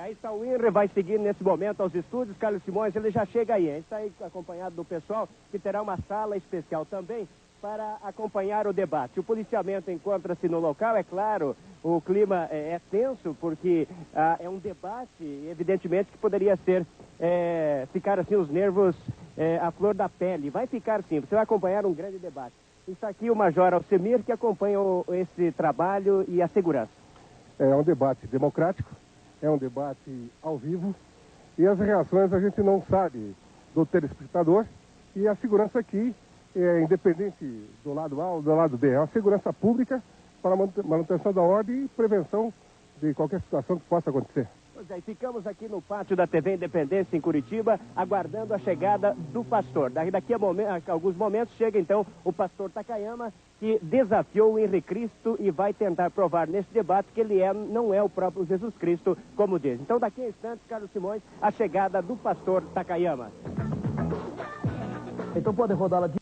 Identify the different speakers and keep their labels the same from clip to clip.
Speaker 1: aí está o INRE, vai seguir nesse momento aos estúdios. Carlos Simões, ele já chega aí, hein? Está aí acompanhado do pessoal, que terá uma sala especial também para acompanhar o debate. O policiamento encontra-se no local, é claro, o clima é tenso, porque é um debate, evidentemente, que poderia ser, ficar assim os nervos à flor da pele. Vai ficar sim, você vai acompanhar um grande debate. Está aqui o Major Alcemir, que acompanha esse trabalho e a segurança.
Speaker 2: É um debate democrático, é um debate ao vivo, e as reações a gente não sabe do telespectador, e a segurança aqui é independente do lado A ou do lado B, é uma segurança pública para a manutenção da ordem e prevenção de qualquer situação que possa acontecer.
Speaker 1: Pois é, ficamos aqui no pátio da TV Independência em Curitiba, aguardando a chegada do pastor. Daqui a alguns momentos chega então o pastor Takayama, que desafiou o Henri Cristo e vai tentar provar nesse debate que ele não é o próprio Jesus Cristo, como diz. Então daqui a instantes, Carlos Simões, a chegada do pastor Takayama.
Speaker 3: Então pode rodar lá de...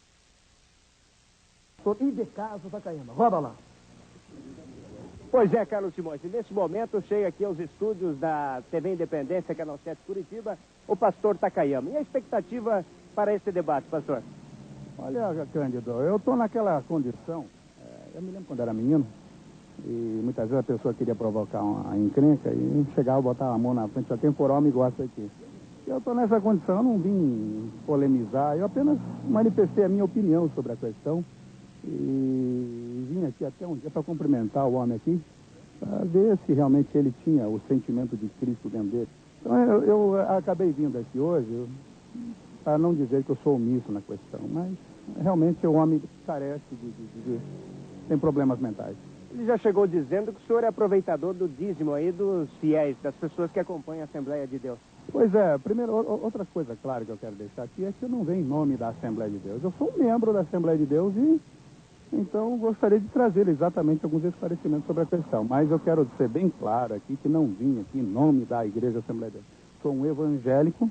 Speaker 3: E de caso Takayama, roda lá.
Speaker 1: Pois é, Carlos Simões, e nesse momento chega aqui aos estúdios da TV Independência, Canal 7 Curitiba, o pastor Takayama. E a expectativa para esse debate, pastor?
Speaker 4: Olha, Cândido, eu estou naquela condição, eu me lembro quando era menino, e muitas vezes a pessoa queria provocar uma encrenca e chegava e botava a mão na frente, só tem por homem gosta aqui. Eu estou nessa condição, eu não vim polemizar, eu apenas manifestei a minha opinião sobre a questão. E vim aqui até um dia para cumprimentar o homem aqui, para ver se realmente ele tinha o sentimento de Cristo dentro dele. Então eu acabei vindo aqui hoje, para não dizer que eu sou omisso na questão, mas realmente o homem carece tem problemas mentais.
Speaker 1: Ele já chegou dizendo que o senhor é aproveitador do dízimo aí dos fiéis, das pessoas que acompanham a Assembleia de Deus.
Speaker 4: Pois é, primeiro, outra coisa clara que eu quero deixar aqui é que eu não venho em nome da Assembleia de Deus. Eu sou um membro da Assembleia de Deus e então gostaria de trazer exatamente alguns esclarecimentos sobre a questão. Mas eu quero ser bem claro aqui que não vim aqui em nome da Igreja Assembleia de Deus. Sou um evangélico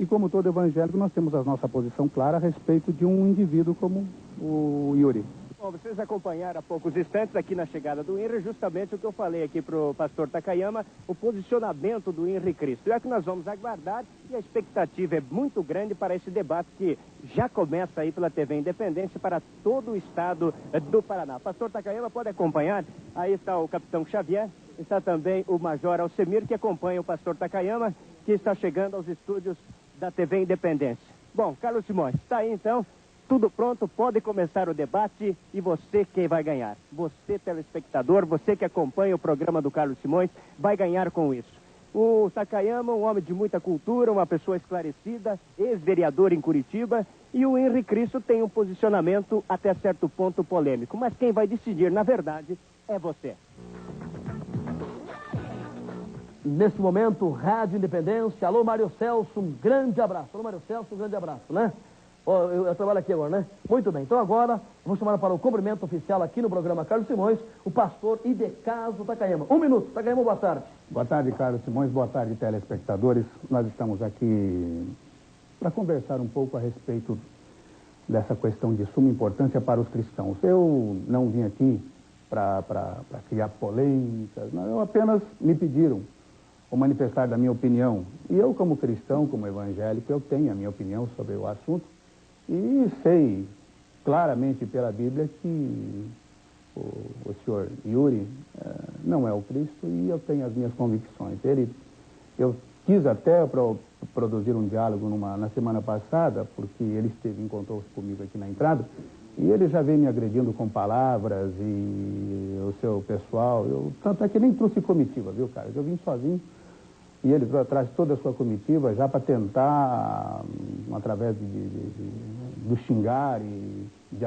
Speaker 4: e, como todo evangélico, nós temos a nossa posição clara a respeito de um indivíduo como o Yuri.
Speaker 1: Bom, vocês acompanharam há poucos instantes aqui na chegada do INRE, justamente o que eu falei aqui para o pastor Takayama, o posicionamento do Henri Cristo. É que nós vamos aguardar e a expectativa é muito grande para esse debate que já começa aí pela TV Independência para todo o estado do Paraná. Pastor Takayama, pode acompanhar? Aí está o capitão Xavier, está também o major Alcemir, que acompanha o pastor Takayama, que está chegando aos estúdios da TV Independência. Bom, Carlos Simões, está aí então. Tudo pronto, pode começar o debate e você quem vai ganhar. Você, telespectador, você que acompanha o programa do Carlos Simões, vai ganhar com isso. O Takayama, um homem de muita cultura, uma pessoa esclarecida, ex-vereador em Curitiba, e o Henri Cristo tem um posicionamento até certo ponto polêmico. Mas quem vai decidir, na verdade, é você.
Speaker 3: Nesse momento, Rádio Independência. Alô, Mário Celso, um grande abraço. Alô, Mário Celso, um grande abraço, né? Eu trabalho aqui agora, né? Muito bem, então agora vamos chamar para o cumprimento oficial aqui no programa Carlos Simões, o pastor Idecaso Takayama. 1 minuto, Takayama, boa tarde.
Speaker 4: Boa tarde, Carlos Simões, boa tarde, telespectadores. Nós estamos aqui para conversar um pouco a respeito dessa questão de suma importância para os cristãos. Eu não vim aqui para criar polêmicas, não, eu apenas me pediram o manifestar da minha opinião. E eu, como cristão, como evangélico, eu tenho a minha opinião sobre o assunto. E sei claramente pela Bíblia que o senhor Yuri não é o Cristo e eu tenho as minhas convicções. Eu quis até produzir um diálogo na semana passada, porque ele encontrou-se comigo aqui na entrada, e ele já veio me agredindo com palavras e o seu pessoal. Tanto é que nem trouxe comitiva, viu, cara? Eu vim sozinho. E ele traz toda a sua comitiva já para tentar, através do xingar e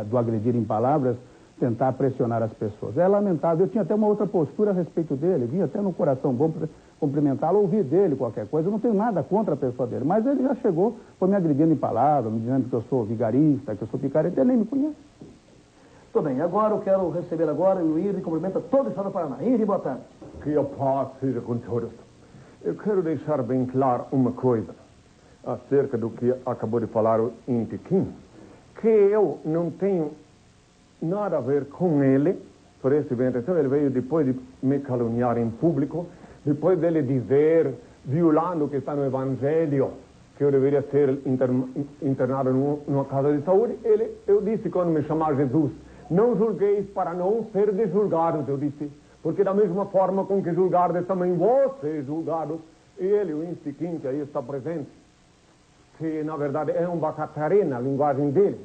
Speaker 4: do agredir em palavras, tentar pressionar as pessoas. É lamentável. Eu tinha até uma outra postura a respeito dele. Vinha até no coração bom para cumprimentá-lo, ouvir dele qualquer coisa. Eu não tenho nada contra a pessoa dele. Mas ele já chegou, foi me agredindo em palavras, me dizendo que eu sou vigarista, que eu sou picareta. Ele nem me conhece.
Speaker 3: Tudo bem, agora eu quero receber agora o Henri, cumprimenta todo o estado do Paraná. Henri, boa tarde.
Speaker 5: Que a paz seja com todos. Eu quero deixar bem claro uma coisa acerca do que acabou de falar o Intiquim, que eu não tenho nada a ver com ele, por esse bem atenção. Ele veio depois de me caluniar em público, depois dele dizer violando o que está no Evangelho, que eu deveria ser internado numa casa de saúde, eu disse quando me chamava Jesus, não julgueis para não ser julgados, eu disse, porque da mesma forma com que julgardes também vós seres julgados. E ele, o Instiquim, que aí está presente, que na verdade é um bacatarena, a linguagem dele,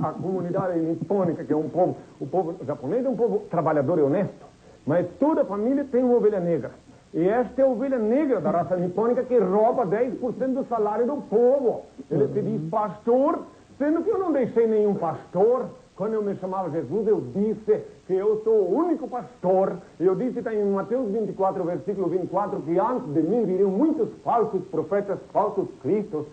Speaker 5: a comunidade nipônica, que é o povo japonês é um povo trabalhador e honesto, mas toda a família tem uma ovelha negra. E esta é a ovelha negra da raça nipônica que rouba 10% do salário do povo. Ele se diz pastor, sendo que eu não deixei nenhum pastor. Quando eu me chamava Jesus, eu disse que eu sou o único pastor. Eu disse em Mateus 24, versículo 24, que antes de mim viriam muitos falsos profetas, falsos cristos,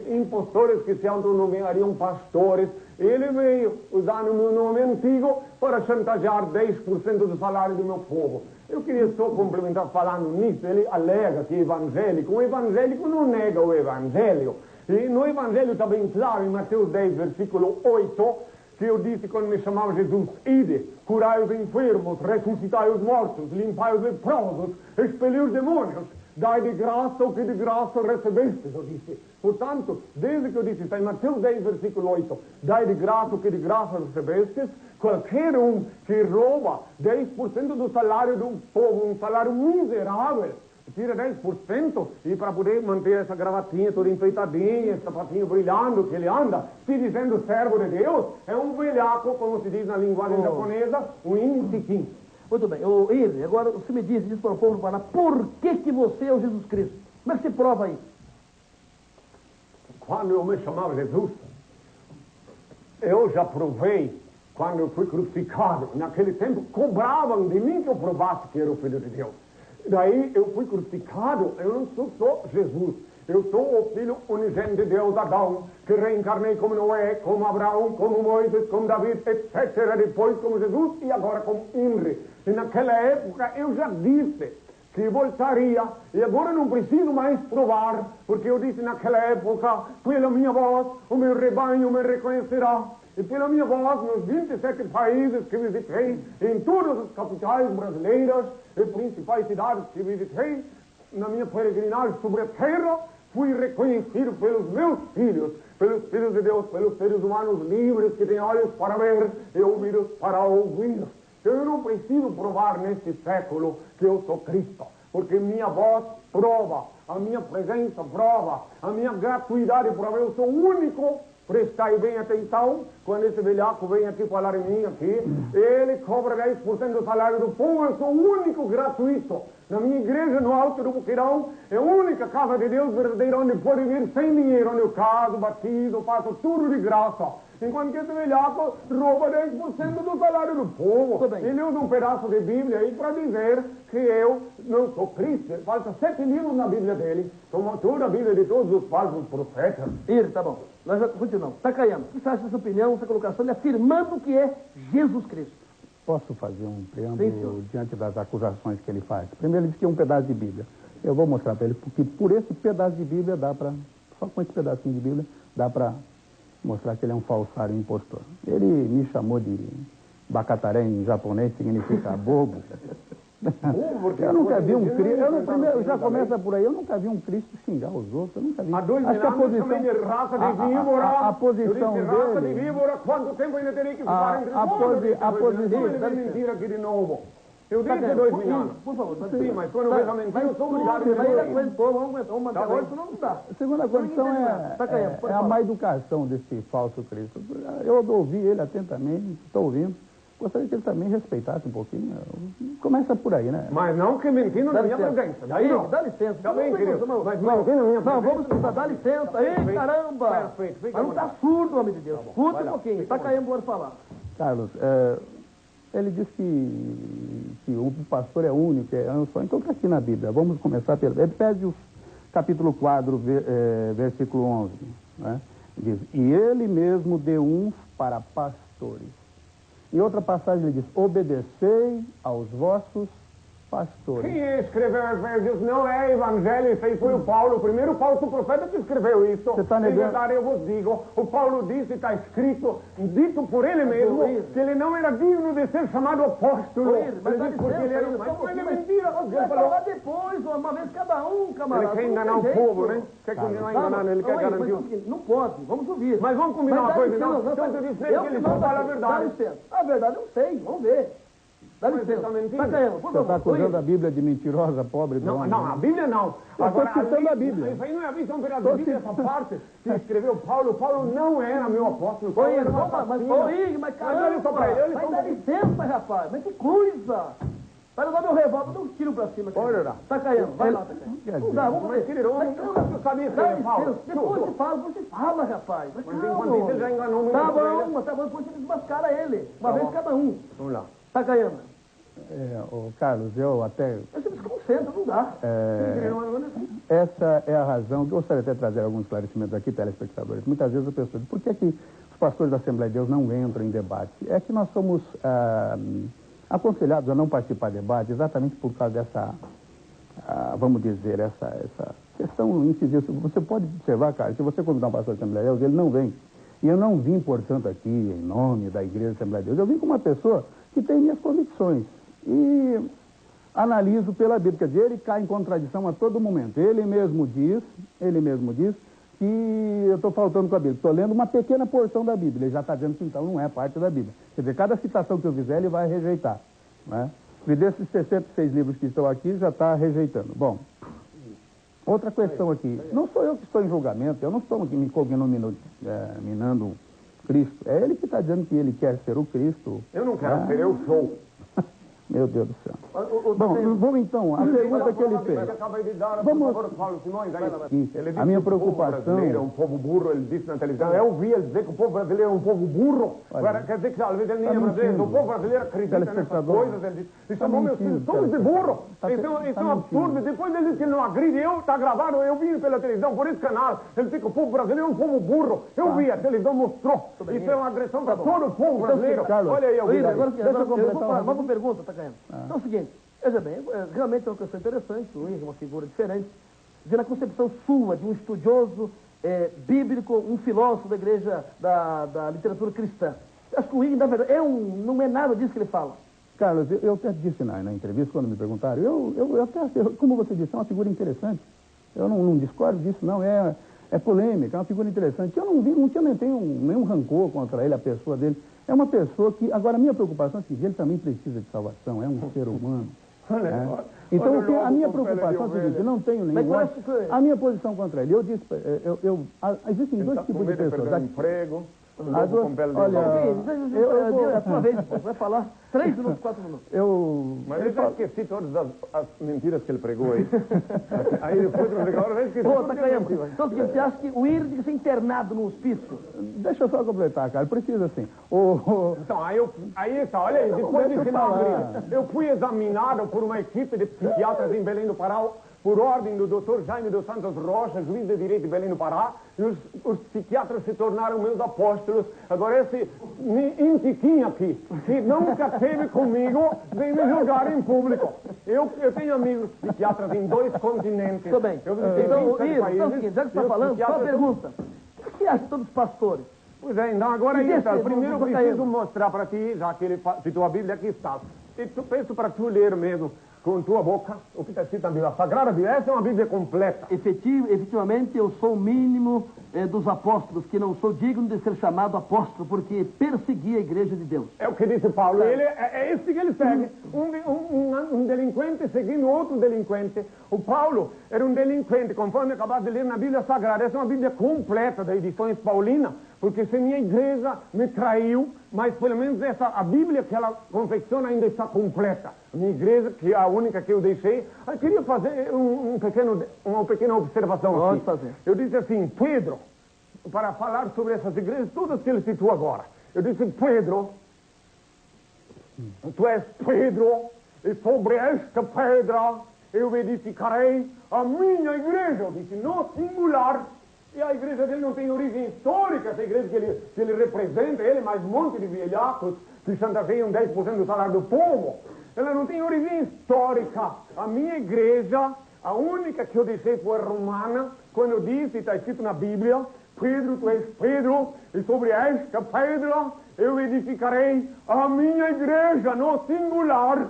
Speaker 5: impostores que se autonomeariam pastores. Ele veio usando o meu nome antigo para chantagear 10% do salário do meu povo. Eu queria só complementar falando nisso. Ele alega que é evangélico. O evangélico não nega o evangelho. E no evangelho está bem claro, em Mateus 10, versículo 8, que eu disse quando me chamava Jesus, ide, curai os enfermos, ressuscitai os mortos, limpai os leprosos, expeli os demônios, dai de graça o que de graça recebestes, eu disse. Portanto, desde que eu disse, está em Mateus 10, versículo 8, dai de graça o que de graça recebestes, qualquer um que rouba 10% do salário do povo, um salário miserável, tira 10% e para poder manter essa gravatinha toda enfeitadinha, esse sapatinho brilhando que ele anda, se dizendo servo de Deus, é um velhaco, como se diz na linguagem japonesa, um intiquim.
Speaker 3: Muito bem. Irne, agora você me diz para o povo do Paraná, por que você é o Jesus Cristo? Como é que você prova isso?
Speaker 5: Quando eu me chamava Jesus, eu já provei, quando eu fui crucificado, naquele tempo cobravam de mim que eu provasse que era o Filho de Deus. Daí eu fui crucificado, eu não sou só Jesus, eu sou o Filho unigênito de Deus, Adão, que reencarnei como Noé, como Abraão, como Moisés, como David, etc. Depois como Jesus e agora como Henry. E naquela época eu já disse que voltaria, e agora não preciso mais provar, porque eu disse naquela época, pela minha voz, o meu rebanho me reconhecerá. E pela minha voz, nos 27 países que visitei, em todas as capitais brasileiras e principais cidades que visitei, na minha peregrinagem sobre a terra, fui reconhecido pelos meus filhos, pelos filhos de Deus, pelos seres humanos livres que têm olhos para ver e ouvidos para ouvir. Eu não preciso provar neste século que eu sou Cristo, porque minha voz prova, a minha presença prova, a minha gratuidade prova. Eu sou o único. Prestai bem atenção, quando esse velhaco vem aqui falar em mim aqui, ele cobra 10% do salário do povo, eu sou o único gratuito. Na minha igreja, no Alto do Boqueirão, é a única casa de Deus verdadeira onde pode vir sem dinheiro, onde eu caso, batizo, faço tudo de graça. Enquanto que esse velhaco rouba 10% do salário do povo. Ele usa um pedaço de Bíblia aí para dizer que eu não sou Cristo. Falta 7 livros na Bíblia dele. Tomou toda a Bíblia de todos os falsos profetas.
Speaker 3: Tá bom. Nós já continuamos. Takayama, o que você acha dessa opinião, essa colocação, ele afirmando que é Jesus Cristo?
Speaker 4: Posso fazer um preâmbulo diante das acusações que ele faz? Primeiro, ele diz que é um pedaço de Bíblia. Eu vou mostrar para ele, porque por esse pedaço de Bíblia dá para, só com esse pedacinho de Bíblia, dá para mostrar que ele é um falsário impostor. Ele me chamou de bacataré em japonês, significa bobo. Eu nunca vi um Cristo, primeiro, já começa por aí, eu nunca vi um Cristo xingar os outros, eu nunca vi.
Speaker 5: Há 2 mil anos também de raça de víbora.
Speaker 4: A posição dele...
Speaker 5: raça de víbora, quanto tempo ainda teria que ficar entre nós?
Speaker 4: A posição...
Speaker 5: Ele vai mentir aqui de novo. Eu disse 2 mil anos.
Speaker 3: Por favor,
Speaker 5: sim, mas quando vejo a mentira, eu sou obrigado a
Speaker 3: dizer. Ele aguentou, vamos manter agora, senão não dá.
Speaker 4: A segunda condição é a má educação desse falso Cristo. Eu ouvi ele atentamente, estou ouvindo. Gostaria que ele também respeitasse um pouquinho. Começa por aí, né?
Speaker 5: Mas não que mentindo na minha presença. Daí não.
Speaker 3: Dá licença.
Speaker 5: Tá bem, querido.
Speaker 3: Mas mentindo na minha presença. Não, vamos escutar. Dá licença. Ei, caramba.
Speaker 5: Perfeito.
Speaker 3: Mas não tá surdo, homem de Deus. Escuta um pouquinho. Takayama pode falar.
Speaker 4: Carlos, ele diz que o pastor é único, é só. Então está aqui na Bíblia. Vamos começar pelo... Efésios capítulo 4, versículo 11. Né? Diz, e ele mesmo deu uns para pastores. Em outra passagem ele diz, obedecei aos vossos Pastor.
Speaker 5: Quem escreveu Efésios não é Evangelho, isso aí foi o Paulo, o primeiro falso profeta que escreveu isso.
Speaker 4: Você tá negando?
Speaker 5: Em verdade, eu vos digo, o Paulo disse, está escrito, dito por ele mesmo, que ele não era digno de ser chamado apóstolo.
Speaker 3: Mas
Speaker 5: Ele disse porque ele era um... Mas é mentira.
Speaker 3: Vai falar depois, uma vez cada um, camarada.
Speaker 5: Ele quer enganar o povo, né? Quer continuar enganando, ele quer garantir.
Speaker 3: Não pode, vamos ouvir.
Speaker 5: Mas vamos combinar uma coisa, não? Então você disse que ele não fala a verdade.
Speaker 3: A verdade eu sei, vamos ver. Dá licença.
Speaker 4: Você está acusando a Bíblia de mentirosa, pobre?
Speaker 5: Não, a Bíblia não.
Speaker 4: Eu estou citando a Bíblia.
Speaker 5: Isso aí não é a Bíblia, um pedaço da Bíblia, essa parte que escreveu Paulo. Paulo não era meu apóstolo.
Speaker 3: Mas caramba,
Speaker 5: só pra ele.
Speaker 3: Mas dá licença, rapaz. Mas que coisa. Vai dar meu revólver, dá um tiro pra cima.
Speaker 5: Olha,
Speaker 3: Takayama, vai lá, Takayama. Não dá, vamos ver.
Speaker 5: Eu sabia que ele fala.
Speaker 3: Depois você fala, rapaz. Mas
Speaker 5: enquanto isso ele já enganou muito.
Speaker 3: Tá bom, depois você desmascara ele. Uma vez cada um.
Speaker 5: Vamos lá.
Speaker 3: Takayama.
Speaker 4: Carlos, eu até...
Speaker 3: Você desconcentra, não dá.
Speaker 4: Essa é a razão, gostaria até de trazer alguns esclarecimentos aqui, telespectadores. Muitas vezes a pessoa diz, por que os pastores da Assembleia de Deus não entram em debate? É que nós somos aconselhados a não participar de debate exatamente por causa dessa, vamos dizer, essa questão incisiva. Você pode observar, cara, se você convidar um pastor da Assembleia de Deus, ele não vem. E eu não vim, portanto, aqui em nome da Igreja da Assembleia de Deus. Eu vim como uma pessoa que tem minhas convicções. E analiso pela Bíblia, quer dizer, ele cai em contradição a todo momento. Ele mesmo diz que eu estou faltando com a Bíblia. Estou lendo uma pequena porção da Bíblia. Ele já está dizendo que então não é parte da Bíblia. Quer dizer, cada citação que eu fizer, ele vai rejeitar. Né? E desses 66 livros que estão aqui, já está rejeitando. Bom, outra questão aqui. Não sou eu que estou em julgamento, eu não estou me minando Cristo. É ele que está dizendo que ele quer ser o Cristo.
Speaker 5: Eu não quero ser, eu sou.
Speaker 4: Meu Deus do céu. Bom, vamos então, a pergunta que ele fez. Vamos. A minha preocupação...
Speaker 5: é um povo burro, ele disse na televisão. Eu vi ele dizer que o povo brasileiro é um povo burro. Quer dizer que talvez ele nem é brasileiro. O povo brasileiro acredita nessas coisas. Ele disse, ele chamou meus filhos todos de burro. Isso é um absurdo. Depois ele disse que ele não agride. Está gravado, eu vi pela televisão, por esse canal. Ele disse que o povo brasileiro é um povo burro. Eu vi, a televisão mostrou. Isso é uma agressão para todo o povo brasileiro. Olha aí, eu vi.
Speaker 3: Deixa eu completar uma pergunta, tá? Então é o seguinte, veja bem, realmente é uma questão interessante, o Henry é uma figura diferente, de na concepção sua, de um estudioso bíblico, um filósofo da igreja, da literatura cristã. Acho que o Henry, na verdade, não é nada disso que ele fala.
Speaker 4: Carlos, eu até disse na entrevista, quando me perguntaram, eu até, como você disse, é uma figura interessante. Eu não discordo disso, não, é polêmica, é uma figura interessante. Eu não tenho nenhum rancor contra ele, a pessoa dele. É uma pessoa que... Agora, a minha preocupação é que ele também precisa de salvação, é um ser humano. Então, a minha preocupação é a seguinte, eu não tenho nenhum... A minha posição contra ele, eu disse... existem dois tipos de pessoas.
Speaker 5: Emprego...
Speaker 4: Olha,
Speaker 3: é a sua vez, vai falar 3 minutos, 4 minutos.
Speaker 5: Mas eu já esqueci todas as mentiras que ele pregou aí. Aí depois eu já esqueci.
Speaker 3: Então, você acha que o Henry tem que ser internado no hospício?
Speaker 4: Deixa eu só completar, cara. Precisa assim.
Speaker 5: Então, aí tá, olha aí, depois de final, eu fui examinado por uma equipe de psiquiatras em Belém do Pará, por ordem do Dr. Jaime dos Santos Rocha, juiz de direito de Belém do Pará, e os psiquiatras se tornaram meus apóstolos. Agora esse intiquinho aqui, que nunca esteve comigo, vem me julgar em público. Eu tenho amigos psiquiatras em 2 continentes.
Speaker 3: Tudo bem.
Speaker 5: Então,
Speaker 3: já que você está falando, só uma pergunta. O que você acha de todos os pastores?
Speaker 5: Pois é, então agora aí está. Primeiro eu preciso mostrar para ti, já que ele citou a Bíblia, aqui está. E peço para tu ler mesmo, com tua boca, o que está escrito na Bíblia. A Sagrada Bíblia, essa é uma Bíblia completa.
Speaker 3: Efetivamente, eu sou o mínimo dos apóstolos, que não sou digno de ser chamado apóstolo, porque persegui a igreja de Deus.
Speaker 5: É o que disse Paulo. Ele, é esse que ele segue. Um delinquente seguindo outro delinquente. O Paulo era um delinquente, conforme acabaste de ler na Bíblia Sagrada. Essa é uma Bíblia completa da Edições Paulina, porque se minha igreja me traiu, mas pelo menos a Bíblia que ela confecciona ainda está completa. A minha igreja, que é a única que eu deixei, eu queria fazer uma pequena observação.
Speaker 3: Pode fazer.
Speaker 5: Eu disse assim, Pedro, para falar sobre essas igrejas, todas que ele citou agora. Eu disse, Pedro, tu és Pedro, e sobre esta pedra eu edificarei a minha igreja. Eu disse, no singular. E a igreja dele não tem origem histórica, essa igreja que ele representa, ele mais um monte de velhacos que chantageiam 10% do salário do povo. ela não tem origem histórica. A minha igreja, a única que eu deixei foi romana, quando eu disse, está escrito na Bíblia, Pedro, tu és Pedro, e sobre esta pedra eu edificarei a minha igreja, no singular.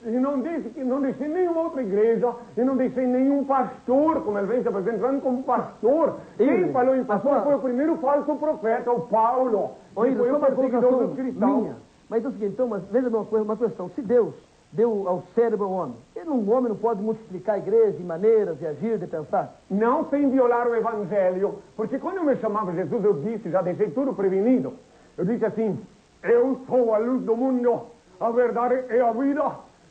Speaker 5: E não deixei nenhuma outra igreja, e não deixei nenhum pastor, como ele vem se apresentando como pastor. Quem falou em pastor foi o primeiro falso profeta, o Paulo.
Speaker 3: Oi,
Speaker 5: foi o perseguidor dos cristãos.
Speaker 3: Minha. Mas é o seguinte, então, mas veja uma questão. Se Deus deu ao cérebro ao homem, um homem não pode multiplicar a igreja em maneiras de agir, de pensar?
Speaker 5: Não sem violar o evangelho. Porque quando eu me chamava Jesus, eu disse, já deixei tudo prevenido. Eu disse assim, eu sou a luz do mundo, a verdade é a vida.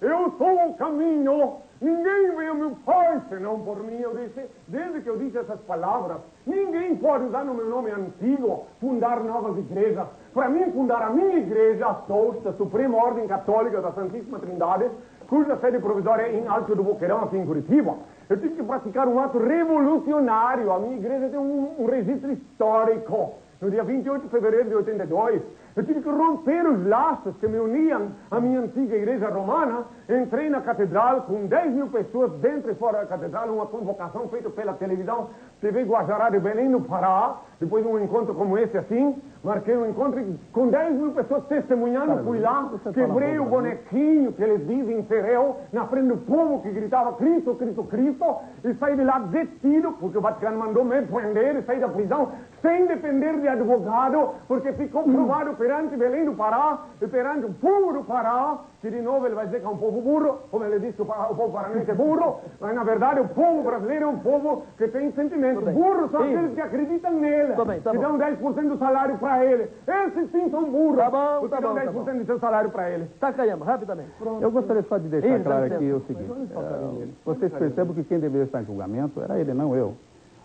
Speaker 5: Eu sou o caminho, ninguém vem ao meu Pai senão por mim. Eu disse, desde que eu disse essas palavras, ninguém pode usar no meu nome antigo, fundar novas igrejas. Para mim, fundar a minha igreja, a SOS, a Suprema Ordem Católica da Santíssima Trindade, cuja sede provisória é em Alto do Boqueirão, aqui em Curitiba, eu tive que praticar um ato revolucionário. A minha igreja tem um registro histórico. No dia 28 de fevereiro de 82, eu tive que romper os laços que me uniam à minha antiga igreja romana. Entrei na catedral com 10 mil pessoas dentro e fora da catedral, uma convocação feita pela televisão TV Guajará de Belém, no Pará. Depois de um encontro como esse assim, marquei um encontro com 10 mil pessoas testemunhando. Fui lá, quebrei o bonequinho que eles dizem Ferreu na frente do povo que gritava Cristo, Cristo, Cristo, e saí de lá detido, porque o Vaticano mandou me prender e saí da prisão sem depender de advogado, porque ficou provado perante Belém do Pará e perante o povo do Pará, que de novo ele vai dizer que é um povo burro, como ele disse que o povo paranense é burro, mas na verdade o povo brasileiro é um povo que tem sentimento. Burros são aqueles que acreditam nele, que dão 10% do salário para ele. Esses sim são burros, porque dão 10% do seu salário para ele.
Speaker 3: Takayama, rapidamente. Pronto.
Speaker 4: Eu gostaria só de deixar claro aqui o seguinte, vocês percebam que quem deveria estar em julgamento era ele, não eu.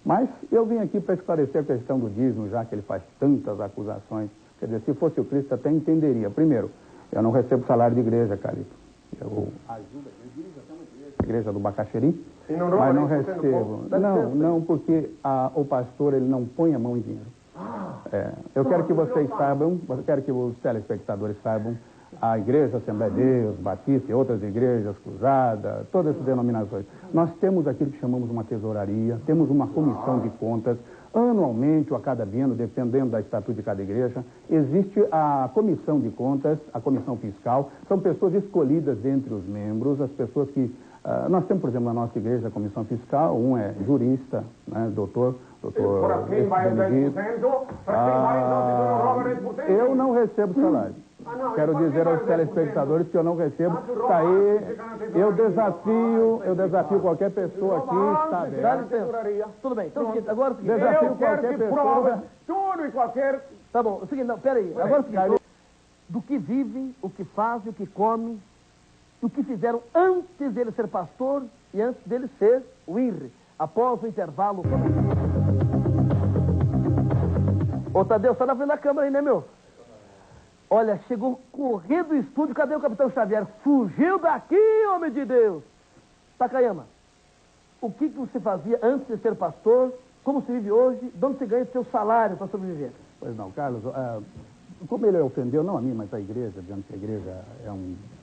Speaker 4: Mas eu vim aqui para esclarecer a questão do dízimo, já que ele faz tantas acusações. Quer dizer, se fosse o Cristo, até entenderia. Primeiro, eu não recebo salário de igreja, Carito. Eu ajudo, eu dirijo até uma igreja do Bacaxeri, mas não recebo. Não, porque o pastor, ele não põe a mão em dinheiro. Eu quero que vocês saibam, eu quero que os telespectadores saibam, a Igreja Assembleia de Deus, Batista e outras igrejas, Cruzada, todas essas denominações. Nós temos aquilo que chamamos uma tesouraria, temos uma comissão de contas, anualmente ou a cada ano, dependendo da estatuto de cada igreja, existe a comissão de contas, a comissão fiscal, são pessoas escolhidas entre os membros, as pessoas que... nós temos, por exemplo, na nossa igreja a comissão fiscal, um é jurista, né, doutor
Speaker 5: para quem vai 10%, para quem vai não rouba 10%.
Speaker 4: Eu não recebo salário. Quero dizer aos telespectadores que eu não recebo. Está aí, eu desafio qualquer pessoa aqui, está aberto.
Speaker 3: Tudo bem, então é o seguinte, agora é o seguinte.
Speaker 4: Desafio qualquer pessoa.
Speaker 5: Tudo e qualquer...
Speaker 3: Tá bom, é o seguinte, não, peraí, agora é o seguinte, do que vivem, o que fazem, o que comem, o que fizeram antes dele ser pastor e antes dele ser o INRI, após o intervalo. Ô Tadeu, sai na frente da câmera aí, né, meu? Olha, chegou correndo do estúdio, cadê o Capitão Xavier? Fugiu daqui, homem de Deus! Takayama, o que você fazia antes de ser pastor? Como se vive hoje? De onde você ganha o seu salário para sobreviver?
Speaker 4: Pois não, Carlos, como ele ofendeu, não a mim, mas a igreja, dizendo que a igreja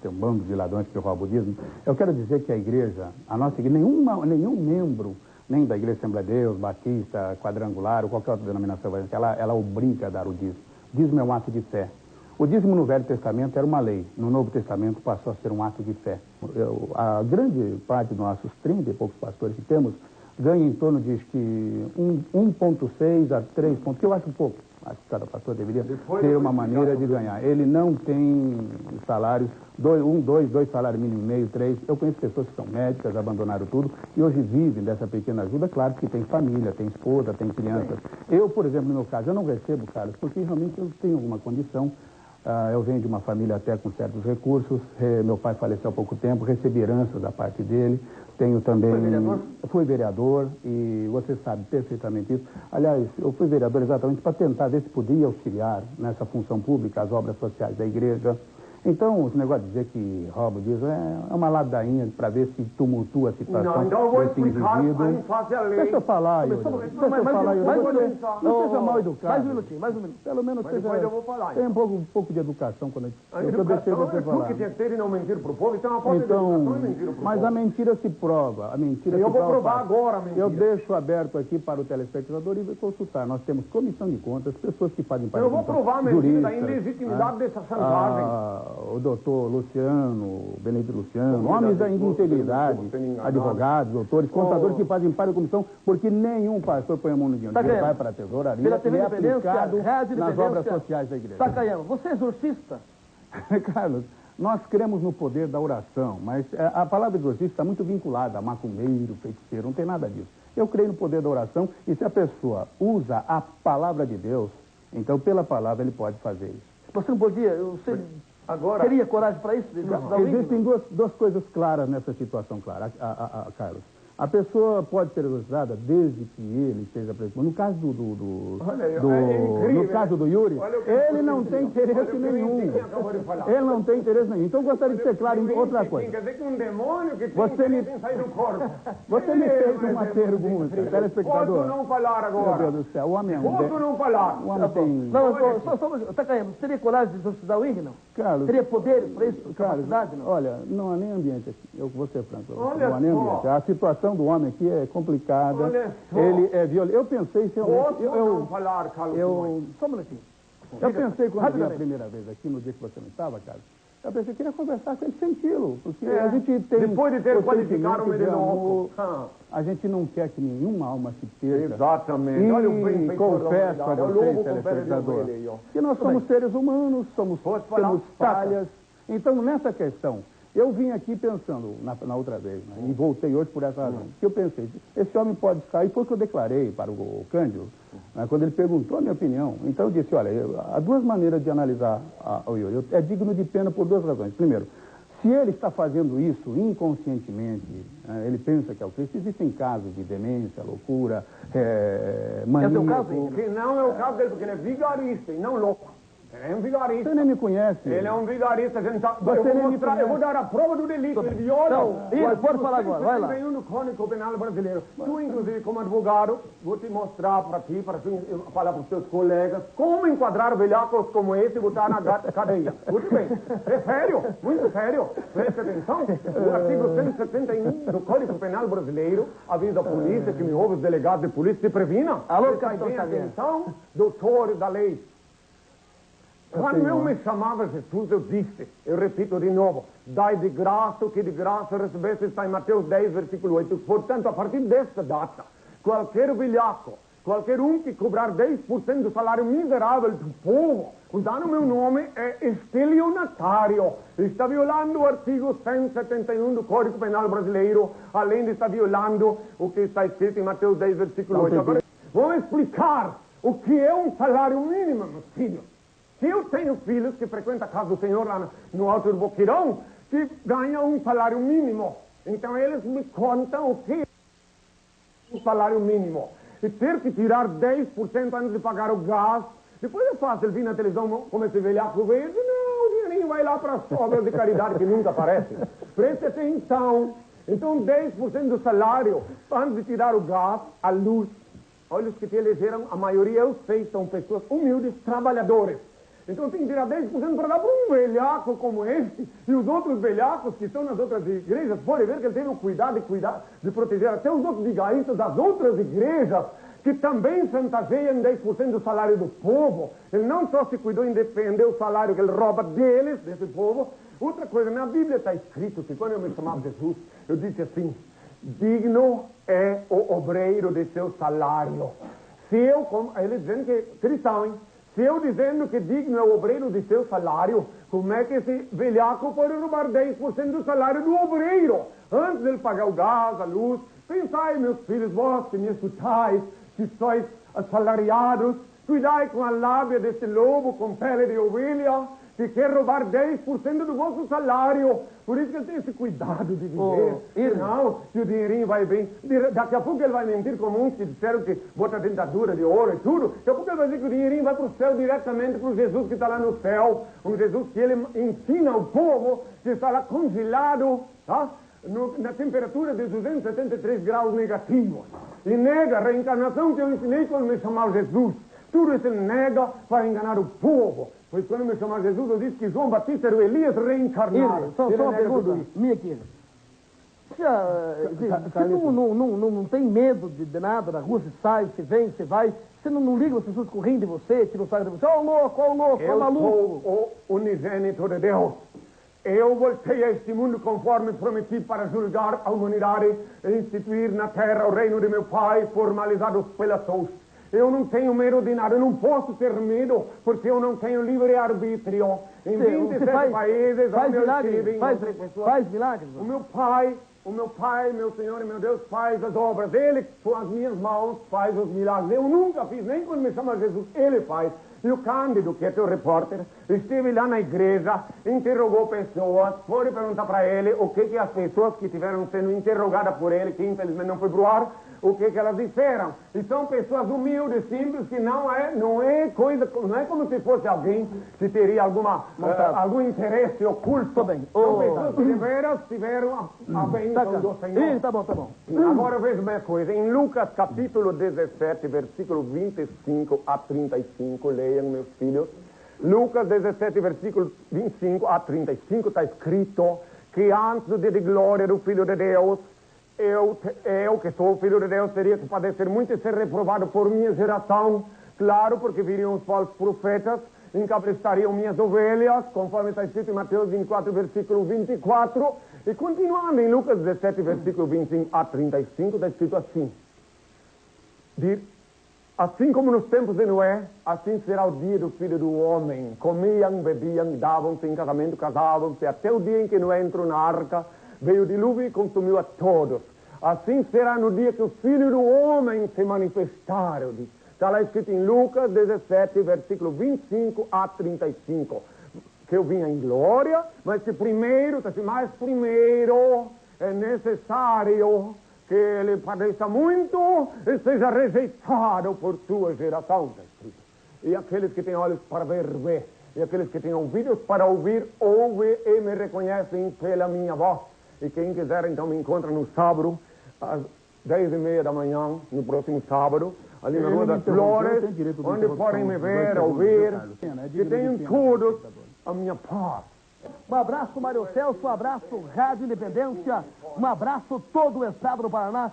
Speaker 4: tem um bando de ladrões que roubam o dízimo, eu quero dizer que a igreja, a nossa igreja, nenhum membro, nem da Igreja Assembleia de Deus, Batista, Quadrangular, ou qualquer outra denominação, ela obriga a dar o dízimo. O dízimo é um ato de fé. O dízimo no Velho Testamento era uma lei, no Novo Testamento passou a ser um ato de fé. A grande parte dos nossos 30 e poucos pastores que temos ganha em torno de 1,6 a 3 pontos, que eu acho pouco. Acho que cada pastor deveria ter uma maneira de ganhar. Ele não tem salários, dois salários mínimo, meio, 3. Eu conheço pessoas que são médicas, abandonaram tudo e hoje vivem dessa pequena ajuda. Claro que tem família, tem esposa, tem crianças. Eu, por exemplo, no meu caso, eu não recebo, Carlos, porque realmente eu tenho alguma condição. Eu venho de uma família até com certos recursos. Meu pai faleceu há pouco tempo, recebi heranças da parte dele. Tenho também...
Speaker 3: Foi vereador?
Speaker 4: Fui vereador e você sabe perfeitamente isso. Aliás, eu fui vereador exatamente para tentar ver se podia auxiliar nessa função pública, as obras sociais da igreja. Então, esse negócio de dizer que rouba o diesel é uma ladainha para ver se tumultua a situação
Speaker 5: Não, então eu vou
Speaker 4: desse
Speaker 5: explicar
Speaker 4: indivíduo.
Speaker 5: em face a lei.
Speaker 4: Deixa eu falar, Yuri. Deixa eu falar, Yuri. Não seja mal educado.
Speaker 3: Mais um minutinho.
Speaker 4: Pelo menos
Speaker 5: Mas depois eu vou falar.
Speaker 4: tenha um pouco de educação quando
Speaker 5: A
Speaker 4: eu deixei você
Speaker 5: educação é tu
Speaker 4: falar.
Speaker 5: que tem que ter e não mentir pro povo. Então a falta de
Speaker 4: Então,
Speaker 5: educação é mentir pro povo.
Speaker 4: mas a mentira se prova. A mentira
Speaker 5: Eu
Speaker 4: se
Speaker 5: vou
Speaker 4: prova
Speaker 5: provar
Speaker 4: fácil.
Speaker 5: agora a mentira.
Speaker 4: Eu deixo aberto aqui para o telespectador e consultar. Nós temos comissão de contas, pessoas que fazem parte
Speaker 5: Eu vou provar a mentira da
Speaker 4: juristas,
Speaker 5: ilegitimidade
Speaker 4: né?
Speaker 5: dessa chantagem.
Speaker 4: O doutor Luciano, Benedito Luciano,
Speaker 5: Convidado
Speaker 4: homens
Speaker 5: de
Speaker 4: de
Speaker 5: força,
Speaker 4: integridade,
Speaker 5: não tem enganado.
Speaker 4: advogados, doutores, contadores que fazem parte da comissão, porque nenhum pastor põe a mão no dinheiro.
Speaker 3: Tá
Speaker 4: Ele
Speaker 3: ganhando.
Speaker 4: vai para a tesouraria
Speaker 3: Pela
Speaker 4: e
Speaker 3: TV
Speaker 4: é
Speaker 3: Independência,
Speaker 4: aplicado
Speaker 3: Rádio
Speaker 4: nas
Speaker 3: Independência.
Speaker 4: obras sociais da igreja.
Speaker 3: Takayama, você é exorcista?
Speaker 4: Carlos, nós cremos no poder da oração, mas a palavra exorcista está muito vinculada a macumbeiro, feiticeiro, não tem nada disso. Eu creio no poder da oração e se a pessoa usa a palavra de Deus, então pela palavra ele pode fazer isso.
Speaker 3: Você não podia, você
Speaker 5: Agora,
Speaker 3: teria coragem para isso? De dar o
Speaker 4: Existem
Speaker 3: hino?
Speaker 4: duas coisas claras nessa situação, Clara, Carlos. A pessoa pode ser exorcizada desde que ele seja presbítero. No caso
Speaker 5: Olha aí, é incrível,
Speaker 4: no caso do Yuri,
Speaker 5: olha o que
Speaker 4: ele não tem interesse
Speaker 5: olha o que o
Speaker 4: nenhum.
Speaker 5: Henrique acabou de falar.
Speaker 4: Ele não tem interesse nenhum. Então eu gostaria de ser claro em outra coisa.
Speaker 5: Quer dizer que um demônio que tem
Speaker 4: Você me-
Speaker 5: interesse em sair do corpo.
Speaker 4: Você me fez uma
Speaker 5: Mas
Speaker 4: pergunta, telespectador.
Speaker 5: Posso não falar
Speaker 4: Meu Deus
Speaker 5: agora?
Speaker 4: do céu, o homem é um...
Speaker 5: Posso não falar?
Speaker 4: O homem tem...
Speaker 3: Não, Takayama, você teria coragem de exorcizar o hino, não?
Speaker 4: Carlos,
Speaker 3: Teria poder para isso,
Speaker 4: Carlos,
Speaker 3: capacidade, não?
Speaker 4: olha, não há nem ambiente aqui. Eu vou ser franco.
Speaker 5: Olha
Speaker 4: não há nem
Speaker 5: só.
Speaker 4: ambiente. A situação do homem aqui é complicada.
Speaker 5: Olha só.
Speaker 4: Ele é violento. Eu pensei realmente...
Speaker 5: Posso não falar, Carlos?
Speaker 3: Só um minutinho.
Speaker 4: Eu pensei quando vi a
Speaker 3: Rapidamente.
Speaker 4: primeira vez aqui, no dia que você não estava, Carlos, eu pensei que queria conversar com ele, senti-lo. Porque a gente tem...
Speaker 5: Depois de ter
Speaker 4: o
Speaker 5: qualificado
Speaker 4: sentimento
Speaker 5: o
Speaker 4: de
Speaker 5: Medenoco.
Speaker 4: amor, a gente não quer que nenhuma alma se perca.
Speaker 5: Exatamente.
Speaker 4: E
Speaker 5: Olha o bem feito
Speaker 4: confesso a você, telespectador, que nós somos seres humanos,
Speaker 5: Posso falar?
Speaker 4: temos falhas. Então, nessa questão, eu vim aqui pensando, na outra vez, né, e voltei hoje por essa razão, que eu pensei, esse homem pode sair, foi o que eu declarei para o Cândido, né, quando ele perguntou a minha opinião. Então eu disse, olha, há duas maneiras de analisar o Yuri. É digno de pena por duas razões. Primeiro, se ele está fazendo isso inconscientemente, ele pensa que é o Cristo, existem casos de demência, loucura, maníaco.
Speaker 3: É o seu caso, hein?
Speaker 5: Que não é o caso dele, porque ele é vigarista e não louco. Ele é um vigarista.
Speaker 4: Você nem me conhece.
Speaker 5: Ele é um vigarista. A gente tá...
Speaker 4: Você
Speaker 5: eu, vou
Speaker 4: nem me
Speaker 5: mostrar, eu vou dar a prova do delito. Ele viola.
Speaker 3: Então, Yuri, pode falar agora, vai lá.
Speaker 5: 171 do Código Penal Brasileiro. Tu, inclusive, como advogado, vou te mostrar para ti, para tu falar para os teus colegas, como enquadrar velhacos como esse e botar na cadeia. Muito bem. É sério, muito sério. Preste atenção. O artigo 171 do Código Penal Brasileiro avisa a polícia que me ouve, os delegados de polícia, se previna.
Speaker 3: Alô,
Speaker 5: Prestai
Speaker 3: capitão
Speaker 5: bem
Speaker 3: Xavier.
Speaker 5: atenção, doutor da lei. Quando eu me chamava Jesus, eu disse, eu repito de novo, dai de graça o que de graça recebeste, está em Mateus 10, versículo 8. Portanto, a partir desta data, qualquer velhaco, qualquer um que cobrar 10% do salário miserável do povo, usando o meu nome, é estelionatário. Está violando o artigo 171 do Código Penal Brasileiro, além de estar violando o que está escrito em Mateus 10, versículo 8. Agora, vou explicar o que é um salário mínimo, meus filhos. Se eu tenho filhos que frequentam a casa do Senhor lá no Alto do Boqueirão, que ganham um salário mínimo. Então eles me contam o que é um salário mínimo. E ter que tirar 10% antes de pagar o gás. Depois é fácil vir na televisão como esse velhaco veio e dizer, não, o dinheirinho vai lá para as obras de caridade que nunca aparecem. Preste atenção. Então 10% do salário antes de tirar o gás, a luz. Olha os que te elegeram, a maioria eu sei, são pessoas humildes, trabalhadores. Então tem que tirar 10% para dar para um velhaco como este. E os outros velhacos que estão nas outras igrejas, podem ver que ele teve o cuidado de proteger até os outros vigaristas das outras igrejas, que também chantageiam 10% do salário do povo. Ele não só se cuidou em defender o salário que ele rouba deles, desse povo. Outra coisa, na Bíblia está escrito que quando eu me chamava Jesus, eu disse assim, digno é o obreiro de seu salário. Se eu, como ele dizendo que cristão, hein? Se eu dizendo que digno é o obreiro de seu salário, como é que esse velhaco pode roubar 10% do salário do obreiro? Antes de ele pagar o gás, a luz. Pensai, meus filhos, vós que me escutais, que sois assalariados, cuidai com a lábia desse lobo com pele de ovelha, que quer roubar 10% do vosso salário. Por isso que ele tem esse cuidado de dizer, não, que o dinheirinho vai bem. Daqui a pouco ele vai mentir como uns que disseram que bota dentadura de ouro e tudo. Daqui a pouco ele vai dizer que o dinheirinho vai para o céu diretamente para o Jesus que está lá no céu. Um Jesus que ele ensina ao povo que está lá congelado, tá? Na temperatura de 273 graus negativos. E nega a reencarnação que eu ensinei quando me chamava Jesus. Tudo isso ele nega para enganar o povo. Pois quando me chamava Jesus, eu disse que João Batista era o Elias reencarnado.
Speaker 3: Só uma pergunta minha aqui. Você não tem medo de nada na rua? Você sai, você vem, você vai. Você não liga as pessoas correndo de você, tiram o saco de você. Ó o louco, ó o maluco.
Speaker 5: Eu sou o unigênito de Deus. Eu voltei a este mundo conforme prometi para julgar a humanidade e instituir na terra o reino de meu Pai, formalizado pelas sois. Eu não tenho medo de nada, eu não posso ter medo, porque eu não tenho livre-arbítrio. Em 27 países,
Speaker 3: faz milagres, faz milagres.
Speaker 5: O meu pai, meu Senhor e meu Deus, faz as obras. Ele, com as minhas mãos, faz os milagres. Eu nunca fiz, nem quando me chama Jesus, ele faz. E o Cândido, que é teu repórter, esteve lá na igreja, interrogou pessoas, pode perguntar para ele o que as pessoas que estiveram sendo interrogadas por ele, que infelizmente não foi pro ar, o que elas disseram. E são pessoas humildes, simples, que não é como se fosse alguém que teria algum interesse oculto.
Speaker 3: Tá bem.
Speaker 5: São pessoas que de veras tiveram a bênção do Senhor.
Speaker 3: Tá bom.
Speaker 5: Agora veja uma coisa, em Lucas capítulo 17, versículo 25 a 35, leiam, meus filhos. Lucas 17, versículo 25 a 35, está escrito que antes do dia de glória do Filho de Deus, eu que sou o Filho de Deus, teria que padecer muito e ser reprovado por minha geração. Claro, porque viriam os falsos profetas, encabrestariam minhas ovelhas, conforme está escrito em Mateus 24, versículo 24. E continuando em Lucas 17, versículo 25 a 35, está escrito assim. Assim como nos tempos de Noé, assim será o dia do Filho do Homem. Comiam, bebiam, davam-se em casamento, casavam-se, até o dia em que Noé entrou na arca, veio o dilúvio e consumiu a todos. Assim será no dia que o Filho do Homem se manifestar. Está lá escrito em Lucas 17, versículo 25 a 35. Que eu vinha em glória, mas que primeiro é necessário que ele padeça muito e seja rejeitado por sua geração. Está escrito. E aqueles que têm olhos para ver, vê. E aqueles que têm ouvidos para ouvir, ouve e me reconhecem pela minha voz. E quem quiser, então, me encontra no sábado, às 10h30 da manhã, no próximo sábado, ali na Rua das Flores, onde podem me ver, ouvir, que tenham todos a minha paz.
Speaker 3: Um abraço, Mário Celso, um abraço, Rádio Independência, um abraço todo o estado do Paraná.